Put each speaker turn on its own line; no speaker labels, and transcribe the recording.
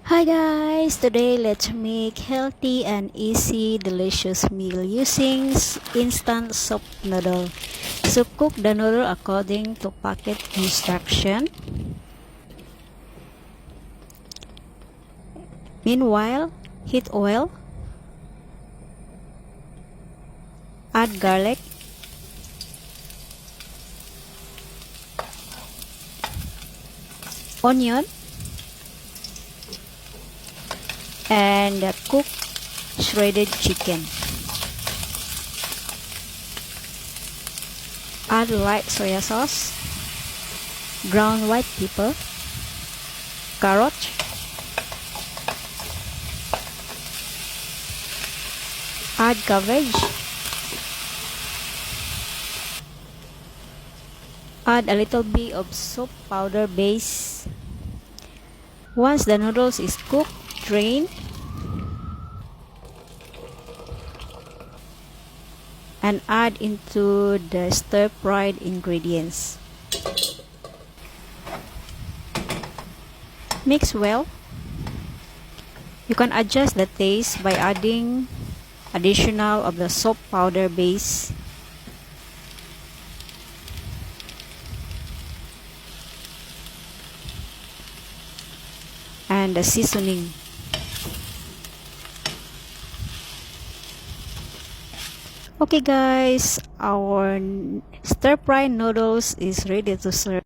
Hi guys, today let's make healthy and easy delicious meal using instant soup noodle. So cook the noodle according to packet instruction. Meanwhile, heat oil, add garlic, onion, and cook shredded chicken. Add light soya sauce, ground white pepper, carrot, add cabbage, add a little bit of soup powder base. Once the noodles is cooked, drain and add into the stir-fried ingredients. Mix well. You can adjust the taste by adding additional of the soup powder base. And the seasoning. Okay guys, our stir-fried noodles is ready to serve.